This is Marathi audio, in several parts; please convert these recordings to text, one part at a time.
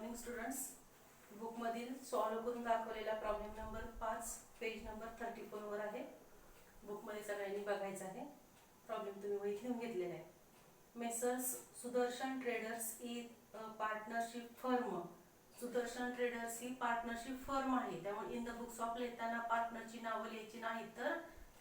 मॉर्निंग स्टुडंट्स, बुकमधील सॉल्व्ह करून दाखवलेला प्रॉब्लेम नंबर 5 पेज नंबर 34 वर आहे. बुकमध्ये सगळ्यांनी बघायचं आहे. प्रॉब्लेम तुम्ही वहीत लिहून घेतलेला आहे. मेसर्स सुदर्शन ट्रेडर्स ही पार्टनरशिप फर्म. सुदर्शन ट्रेडर्स ही पार्टनरशिप फर्म आहे. त्यामुळे इन द बुक्स ऑफ लिहिताना पार्टनरची नावं लिहायची नाहीत, तर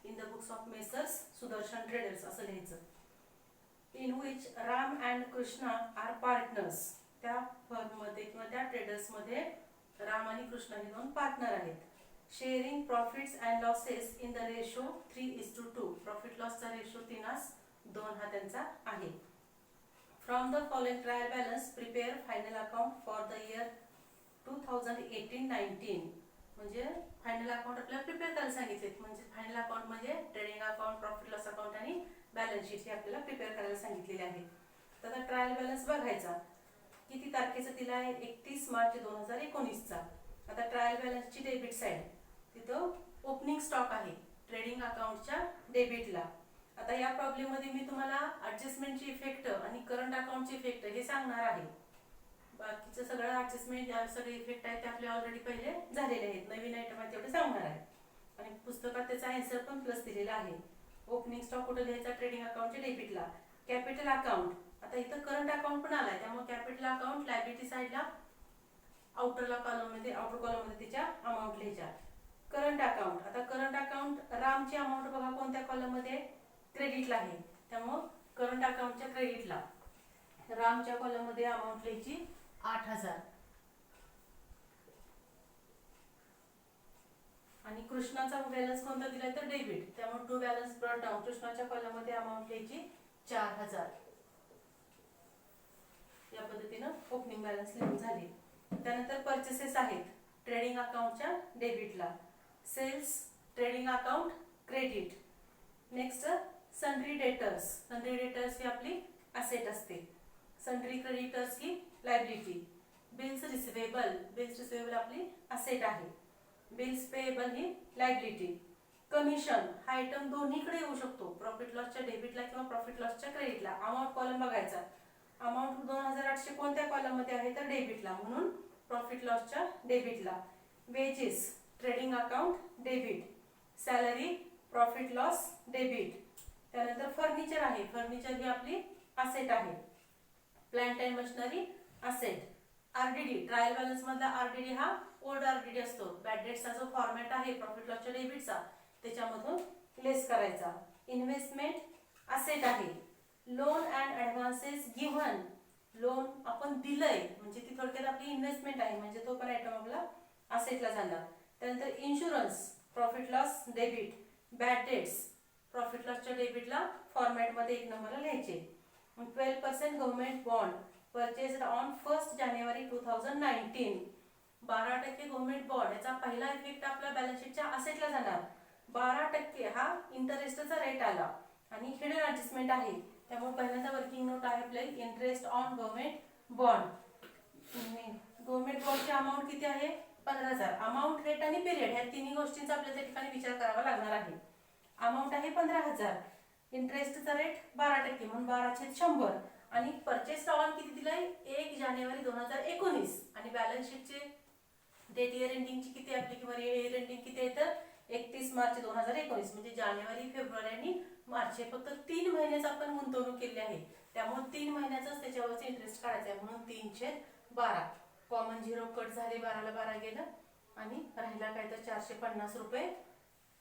in the books of messrs Sudarshan traders असं लिहायचं. In which Ram and Krishna are partners. त्या फर्ममध्ये किंवा त्या ट्रेडर्समध्ये राम आणि कृष्णा हे दोन पार्टनर आहेत. Sharing profits and losses in the ratio 3:2. Profit लॉसचा रेशो 3:2 हा त्यांचा आहे. From the following trial balance prepare final account for the year 2018-19. म्हणजे फायनल अकाउंट आपल्याला प्रिपेअर करायला सांगितलेत. म्हणजे फायनल अकाउंट म्हणजे trading account, profit loss account आणि बॅलन्स शीट हे आपल्याला प्रिपेअर करायला सांगितलेले आहे. तर आता ट्रायल बॅलन्स बघायचा. किती तारखेचा दिला आहे? 31 मार्च 2019चा. आता ट्रायल बॅलन्सची डेबिट साइड तिथं ओपनिंग स्टॉक आहे ट्रेडिंग अकाउंटच्या डेबिटला. आता या प्रॉब्लेम मध्ये मी तुम्हाला ऍडजस्टमेंटची इफेक्ट आणि करंट अकाउंटची इफेक्ट हे सांगणार आहे. बाकीचं सगळं ऍडजस्टमेंट या सगळे इफेक्ट आहेत ते आपले ऑलरेडी पहिले झालेले आहेत. नवीन आयटम आहे तेवढे सांगणार आहे. आणि पुस्तकात त्याचा आन्सर पण प्लस दिलेला आहे. ओपनिंग स्टॉक कुठे लिहायचा? ट्रेडिंग अकाउंटच्या डेबिटला. कॅपिटल अकाउंट, आता इथं करंट अकाउंट पण आलाय, त्यामुळे कॅपिटल अकाउंट लायबिलिटी साइडला आउटरला कॉलम मध्ये, आउटर कॉलम मध्ये त्याच्या अमाउंट लिहायच्या. करंट अकाउंट, आता करंट अकाउंट रामची अमाउंट बघा कोणत्या कॉलम मध्ये? क्रेडिटला आहे. त्यामुळे करंट अकाउंटच्या क्रेडिटला रामच्या कॉलम मध्ये अमाउंट लिहायची 8,000. आणि कृष्णाचा बॅलन्स कोणता दिलाय? तर डेबिट. त्यामुळे टू बॅलन्स ब्रॉट डाऊन. कृष्णाच्या कॉलम मध्ये अमाउंट लिहायची 4,000. या पद्धतीनं ओपनिंग बॅलन्स लिहून झाले. त्यानंतर परचेसेस आहेत ट्रेडिंग अकाउंटच्या डेबिटला. Sales trading account credit. Next sundry debtors. Sundry debtors ही आपली असेट असते. सन्ड्री क्रेडिटर्स ही liability. Bills receivable. Bills receivable आपली असेट आहे. बिल्स पेएबल ही लायबिलिटी. कमिशन हा आयटम दोन्हीकडे येऊ शकतो, प्रॉफिट लॉसच्या डेबिटला किंवा प्रॉफिट लॉसच्या क्रेडिटला. अमाउंट कॉलम बघायचा. अमाउंट 2,800 कोणत्या कॉलम मध्ये आहे? तर डेबिटला, म्हणून प्रॉफिट लॉसच्या डेबिटला. Wages trading account debit. Salary profit loss debit. त्यानंतर फर्निचर आहे. फर्निचर ही आपली असेट आहे. Plant and machinery asset. RDD trial balance मधला आरडीडी हा ओल्ड आरडीडी असतो. बॅड डेट्सचा जो फॉर्मॅट आहे प्रॉफिट लॉसच्या डेबिटचा त्याच्यामधून लेस करायचा. इन्व्हेस्टमेंट असेट आहे. Loan and advances given. Loan आपण दिलंय म्हणजे ती थोडक्यात आपली इन्व्हेस्टमेंट आहे, म्हणजे तो पण आयटम आपला असेटला झाला. त्यानंतर insurance profit loss debit. Bad debts profit लॉसच्या डेबिटला फॉर्मॅट मध्ये 1 नंबरला लिहायचे. 12% government bond purchased on 1 January 2019. 12% government bond याचा पहिला इफेक्ट आपल्या बॅलन्स शीटच्या असेटला जाणार. 12% हा इंटरेस्टचा रेट आला आणि हिडन ऍडजस्टमेंट आहे. त्यामुळे पहिल्यांदा वर्किंग नोट आहे आपली interest on government bond. Government बॉन्डची अमाऊंट किती आहे? 15,000. अमाऊंट, रेट आणि पिरियड या तिन्ही गोष्टींचा आपल्याला त्या ठिकाणी विचार करावा लागणार आहे. अमाऊंट आहे 15,000. इंटरेस्टचा रेट 12% म्हणून 12/100. आणि परचेस ऑन किती दिलाय? 1 जानेवारी 2019. आणि बॅलन्स शीटचे डेट इयर एंडिंगची किती आपली किंवा इयर एंडिंग किती आहे? तर 31 मार्च 2019. म्हणजे जानेवारी, फेब्रुवारी आणि मार्च हे फक्त 3 महिन्याच आपण गुंतवणूक केली आहे. त्यामुळे 3 महिन्याचाच त्याच्यावरचा इंटरेस्ट काढायचा आहे, म्हणून 3/12. कॉमन झिरो कट झाले, 12ला 12 गेलं आणि राहिला काय तर 450 रुपये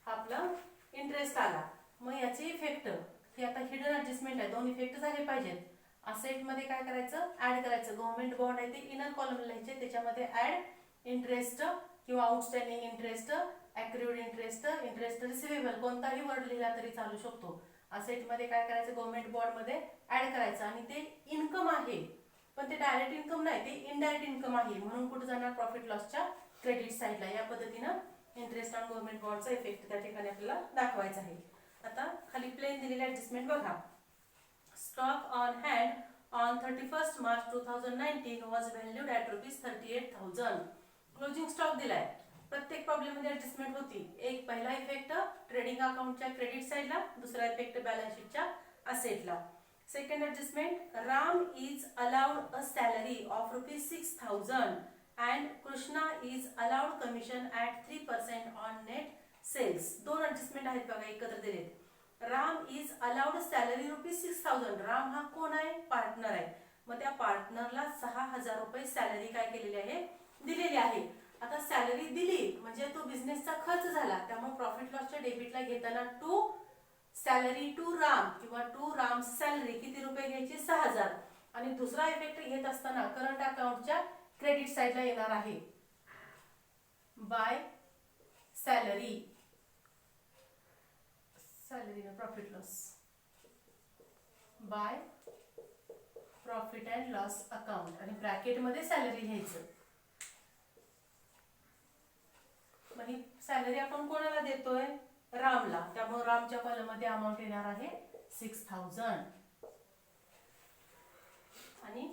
हा आपला इंटरेस्ट आला. मग याचे इफेक्ट हे आता हिडन ऍडजस्टमेंट आहे, दोन इफेक्ट झाले पाहिजेत. असेट मध्ये काय करायचं? ऍड करायचं. गव्हर्नमेंट बॉन्ड आहे ते इनर कॉलम लिहायचे, त्याच्यामध्ये ऍड इंटरेस्ट किंवा outstanding interest, accrued interest, interest receivable कोणताही वर्ड लिहिला तरी चालू शकतो. असेट मध्ये काय करायचं? गव्हर्नमेंट बॉन्ड मध्ये ऍड करायचं. आणि ते इन्कम आहे पण ते डायरेक्ट इन्कम नाही, ते इनडायरेक्ट इन्कम आहे, म्हणून कुठे जाणार? प्रॉफिट लॉसच्या क्रेडिट साइडला. या पद्धतीनं इंटरेस्ट ऑन गव्हर्नमेंट बॉन्डचा इफेक्ट त्या ठिकाणी आपल्याला दाखवायचा आहे. आता खाली प्लेन दिलेले ऍडजस्टमेंट बघा. Stock on hand on 31 March 2019 was valued at ₹38,000. Closing stock दिलाय. प्रत्येक प्रॉब्लेम मध्ये ऍडजस्टमेंट होती. एक पहिला इफेक्ट ट्रेडिंग अकाउंटच्या क्रेडिट साइडला, दुसरा इफेक्ट बॅलन्स शीटच्या असेटला. Second adjustment, Ram is allowed a salary of rupees 6,000 and Krishna is allowed commission at 3% on net sales. दोन adjustment आहेत बघा एकत्र दिलेत. Ram is allowed salary rupees 6,000. Ram हा कोण आहे? पार्टनर आहे. मग त्या पार्टनरला 6,000 रुपये सॅलरी काय केलेली आहे? दिलेली आहे. आता सॅलरी दिली म्हणजे तो बिझनेसचा खर्च झाला, त्यामुळे प्रॉफिट लॉसच्या डेबिटला घेताना टू सॅलरी टू राम किंवा टू राम सॅलरी किती रुपये घ्यायची? 6,000. आणि दुसरा इफेक्ट घेत असताना करंट अकाउंटच्या क्रेडिट साइडला येणार आहे बाय सॅलरी ना profit loss by profit and loss account आणि ब्रॅकेट मध्ये सॅलरी घ्यायचं. मग ही सॅलरी आपण कोणाला देतोय? रामला. त्यामुळे रामच्या कॉलम मध्ये अमाऊंट येणार आहे 6,000. आणि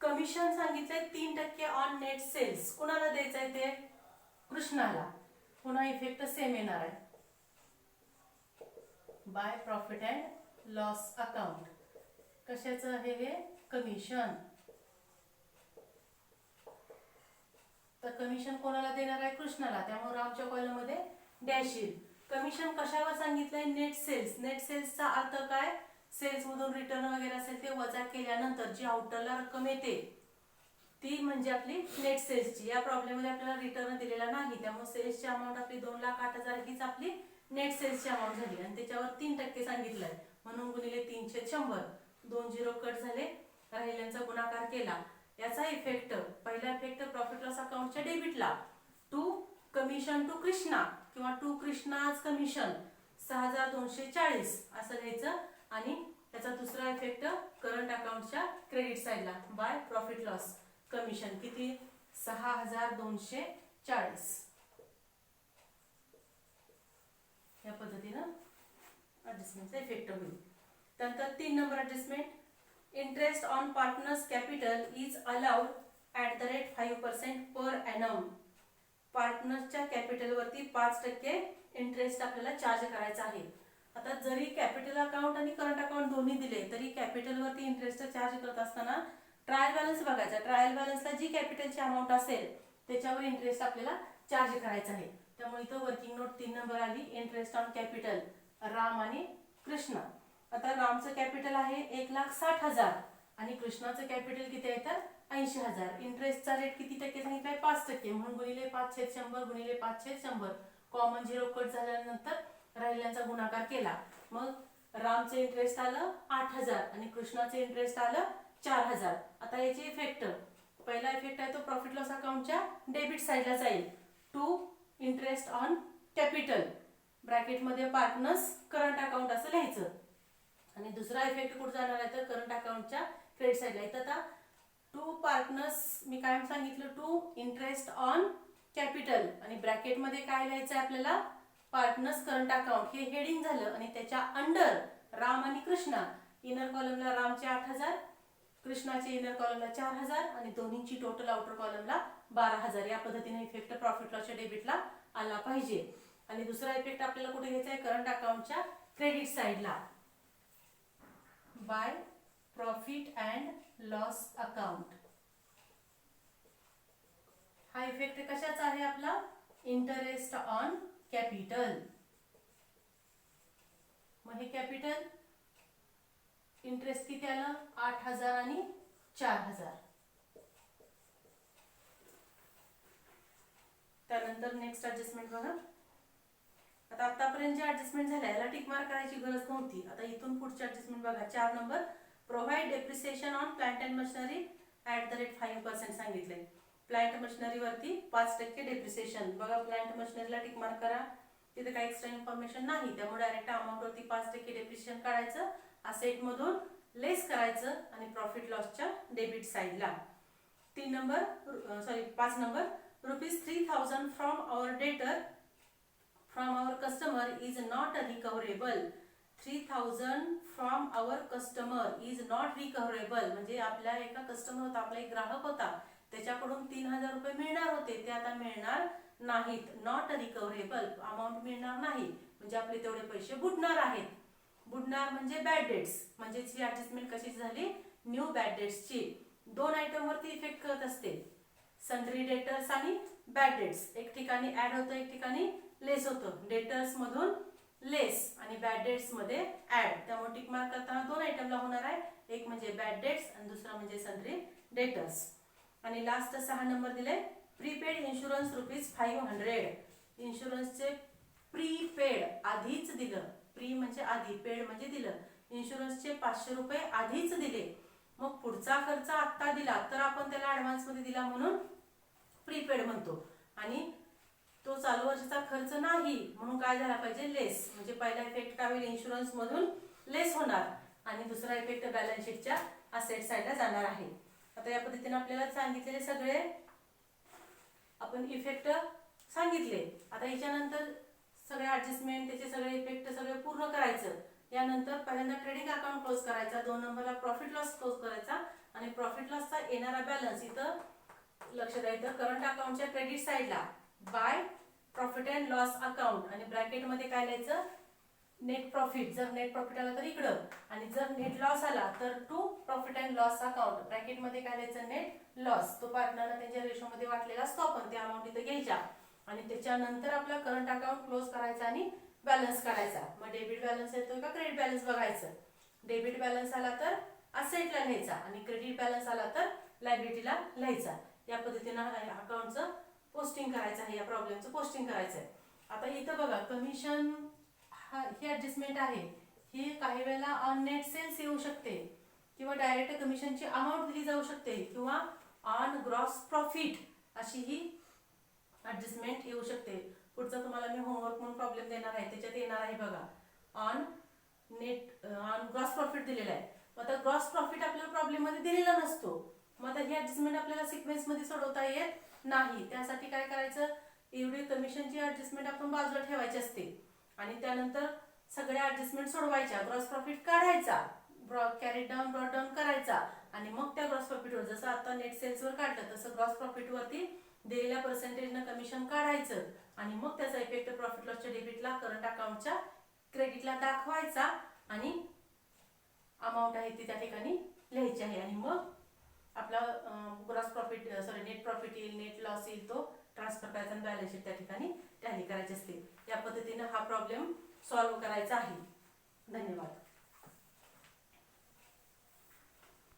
कमिशन सांगितलंय 3% ऑन नेट सेल्स. कोणाला द्यायचंय ते? कृष्णाला. पुन्हा इफेक्ट सेम येणार आहे bye profit and loss account. कशाचं आहे हे? कमिशन. तर कमिशन कोणाला देणार आहे? कृष्णाला. त्यामुळे रामच्या कॉलम मध्ये डॅश येईल. कमिशन कशावर सांगितलंय? Net cells. नेट सेल्सचा अर्थ काय? सेल्स मधून रिटर्न वगैरे असेल ते वजा केल्यानंतर जी आउटरला रक्कम येते ती म्हणजे आपली नेट सेल्सची. या प्रॉब्लेम मध्ये आपल्याला रिटर्न दिलेला नाही, त्यामुळे सेल्सची अमाऊंट आपली 2,08,000 हीच आपली नेट सेल्सची अमाऊंट झाली. आणि त्याच्यावर 3% सांगितलंय म्हणून गुणिले 3/100. 2 झिरो कट झाले, राहिल्यांचा गुणाकार केला. याचा इफेक्ट, पहिला इफेक्ट प्रॉफिट लॉस अकाउंटच्या डेबिटला टू कमिशन टू कृष्णा किंवा टू कृष्णाज कमिशन 6,240 असं घ्यायचं. आणि त्याचा दुसरा इफेक्ट करंट अकाउंटच्या क्रेडिट साइडला बाय प्रॉफिट लॉस कमिशन किती? 6,240. या पद्धतीनं ऍडजस्टमेंटचा इफेक्ट होईल. त्यानंतर 3 number adjustment, interest on partners capital is allowed at the rate 5% per annum. पार्टनर्सच्या कॅपिटलवरती 5% इंटरेस्ट आपल्याला चार्ज करायचा आहे. आता जरी कॅपिटल अकाउंट आणि करंट अकाउंट दोन्ही दिले तरी कॅपिटलवरती इंटरेस्ट चार्ज करत असताना ट्रायल बॅलन्स बघायचा. ट्रायल बॅलन्सला जी कॅपिटलची अमाऊंट असेल त्याच्यावर इंटरेस्ट आपल्याला चार्ज करायचा आहे. त्यामुळे इथं वर्किंग नोट 3 नंबर आली, इंटरेस्ट ऑन कॅपिटल राम आणि कृष्णा. आता रामचं कॅपिटल आहे 1,60,000 आणि कृष्णाचं कॅपिटल किती आहे तर 80,000. इंटरेस्टचा रेट किती टक्के सांगितलाय? 5%. म्हणून गुणिले 5/100 गुणिले 5/100. कॉमन झिरो कट झाल्यानंतर राहिल्यांचा गुणाकार केला. मग रामचे इंटरेस्ट आलं 8,000 आणि कृष्णाचे इंटरेस्ट आलं 4,000. आता याचे इफेक्ट, पहिला इफेक्ट आहे तो प्रॉफिट लॉस अकाउंटच्या डेबिट साइडला जाईल to interest on capital bracket मध्ये पार्टनर्स करंट अकाउंट असं लिहायचं. आणि दुसरा इफेक्ट कुठे जाणार आहे तर करंट अकाउंटच्या क्रेडिट साइडला. इथं आता टू पार्टनर्स मी काय सांगितलं? टू इंटरेस्ट ऑन कॅपिटल आणि ब्रॅकेट मध्ये काय लिहायचं आपल्याला? Partners current account. हे हेडिंग झालं आणि त्याच्या अंडर राम आणि कृष्णा. इनर कॉलमला रामचे 8,000, कृष्णाचे इनर कॉलमला 4,000 आणि दोन्हींची टोटल आउटर कॉलमला 12,000. या पद्धतीने इफेक्ट प्रॉफिट लॉसच्या डेबिटला आला पाहिजे. आणि दुसरा इफेक्ट आपल्याला कुठे घ्यायचा आहे? करंट अकाउंटच्या क्रेडिट साइडला by profit and loss account. हा इफेक्ट कशाचा आहे आपला? Interest on capital. मग हे कॅपिटल इंटरेस्ट किती आलं? 8,000 आणि 4,000. त्यानंतर नेक्स्ट ऍडजस्टमेंट बघा. आता आतापर्यंत जे ऍडजस्टमेंट झाल्या याला टिक मार्क करायची गरज नव्हती. आता इथून पुढचे ऍडजस्टमेंट बघा. 4 number, provide depreciation on plant and machinery at the rate 5% सांगितलंय. प्लांट मशिनरी वरती 5% डेप्रिसिएशन. बघा प्लांट मशिनरीला टिक मार्क करा. तिथे काही एक्स्ट्रा इन्फॉर्मेशन नाही, त्यामुळे डायरेक्ट अमाऊंट वरती 5% डेप्रिसिएशन काढायचं, असेट मधून लेस करायचं आणि प्रॉफिट लॉसच्या डेबिट साइडला. 5 number, ₹3,000 from our debtor from our customer is not recoverable. 3,000 from our customer is not recoverable म्हणजे आपल्या एका कस्टमर होता, आपला एक ग्राहक होता, त्याच्याकडून 3,000 रुपये मिळणार होते, ते आता मिळणार नाहीत. नॉट रिकव्हरेबल, अमाऊंट मिळणार नाही म्हणजे आपले तेवढे पैसे बुडणार आहेत. बुडणार म्हणजे बॅड डेट्स, म्हणजे ही ऍडजस्टमेंट कशी झाली, न्यू बॅड डेट्सची. दोन आयटम वरती इफेक्ट करत असते, सन्ड्री डेटर्स आणि बॅड डेट्स. एक ठिकाणी ऍड होतं, एक ठिकाणी लेस होतं. डेटर्स मधून लेस आणि बॅड डेट्स मध्ये ऍड. त्यामुळे टिक मार्क करताना दोन आयटमला होणार आहे, एक म्हणजे बॅड डेट्स आणि दुसरा म्हणजे सन्ड्री डेटर्स. आणि लास्ट 6 नंबर दिले, प्रीपेड इन्शुरन्स ₹500. इन्शुरन्सचे प्रीपेड आधीच दिलं, प्री म्हणजे आधी, पेड म्हणजे दिलं. इन्शुरन्सचे ₹500 आधीच दिले, मग पुढचा खर्च आत्ता दिला तर आपण त्याला ऍडव्हान्स मध्ये दिला म्हणून प्रीपेड म्हणतो. आणि तो चालू वर्षाचा खर्च नाही म्हणून काय झाला पाहिजे, लेस. म्हणजे पहिला इफेक्ट काय होईल, इन्शुरन्स मधून लेस होणार आणि दुसरा इफेक्ट बॅलन्स शीटच्या असेट साइडला जाणार आहे. आता या पद्धतीने आपल्याला सांगितलेले सगळे आपण इफेक्ट सांगितले. आता याच्यानंतर सगळे ऍडजस्टमेंट, त्याचे सगळे इफेक्ट सगळे पूर्ण करायचं. यानंतर पहिल्यांदा ट्रेडिंग अकाउंट क्लोज करायचा, 2 नंबरला प्रॉफिट लॉस क्लोज करायचा आणि प्रॉफिट लॉसचा येणारा बॅलन्स इथं लक्ष द्यायचं, करंट अकाउंटच्या क्रेडिट साइडला by profit and loss account आणि ब्रॅकेट मध्ये काय लिहायचं, नेट प्रॉफिट. जर नेट प्रॉफिट आला तर इकडं, आणि जर नेट लॉस आला तर to profit and loss account. Bracket मध्ये काय लिहायचं, नेट लॉस. तो पार्टनरला त्यांच्या रेशो मध्ये वाटलेला असतो आपण, त्या अमाऊंट इथं घ्यायच्या आणि त्याच्यानंतर आपला करंट अकाउंट क्लोज करायचा आणि बॅलन्स काढायचा. मग डेबिट बॅलन्स येतोय का क्रेडिट बॅलन्स बघायचं. डेबिट बॅलन्स आला तर असेटला लिहायचा आणि क्रेडिट बॅलन्स आला तर लायबिलिटीला लिहायचा. या पद्धतीने अकाउंटचं पोस्टिंग करायचं आहे, या प्रॉब्लेमचं पोस्टिंग करायचं आहे. आता इथं बघा, कमिशन ही ऍडजस्टमेंट आहे, ही काही वेळेला ऑन नेट सेल्स येऊ शकते किंवा डायरेक्ट कमिशनची अमाऊंट दिली जाऊ शकते किंवा ऑन ग्रॉस प्रॉफिट अशी ही ऍडजस्टमेंट येऊ शकते. पुढचा तुम्हाला मी होमवर्क म्हणून प्रॉब्लेम देणार आहे, त्याच्यात येणार आहे बघा, ऑन ग्रॉस प्रॉफिट दिलेला आहे. मग आता ग्रॉस प्रॉफिट आपल्याला प्रॉब्लेम मध्ये दिलेला नसतो, मग आता ही ऍडजस्टमेंट आपल्याला सिक्वेन्स मध्ये सोडवता येत नाही. त्यासाठी काय करायचं, एवढी कमिशनची ऍडजस्टमेंट आपण बाजूला ठेवायची असते आणि त्यानंतर सगळ्या ऍडजस्टमेंट सोडवायच्या. ग्रॉस प्रॉफिट काढायचा, कॅरी डाऊन ब्रॉट डाऊन करायचा आणि मग त्या ग्रॉस प्रॉफिटवर, जसं आता नेट सेल्सवर काढलं तसं ग्रॉस प्रॉफिट वरती दिलेल्या पर्सेंटेजनं कमिशन काढायचं आणि मग त्याचा इफेक्ट प्रॉफिट लॉसच्या डेबिटला, करंट अकाउंटच्या क्रेडिटला दाखवायचा आणि अमाऊंट आहे ती त्या ठिकाणी लिहायची आहे. आणि मग आपला ग्रॉस प्रॉफिट नेट प्रॉफिट येईल, नेट लॉस येईल, तो ट्रान्सफर करायचा आणि बॅलन्स शीट त्या ठिकाणी टॅली करायची असते. या पद्धतीने हा प्रॉब्लेम सॉल्व्ह करायचा आहे. धन्यवाद.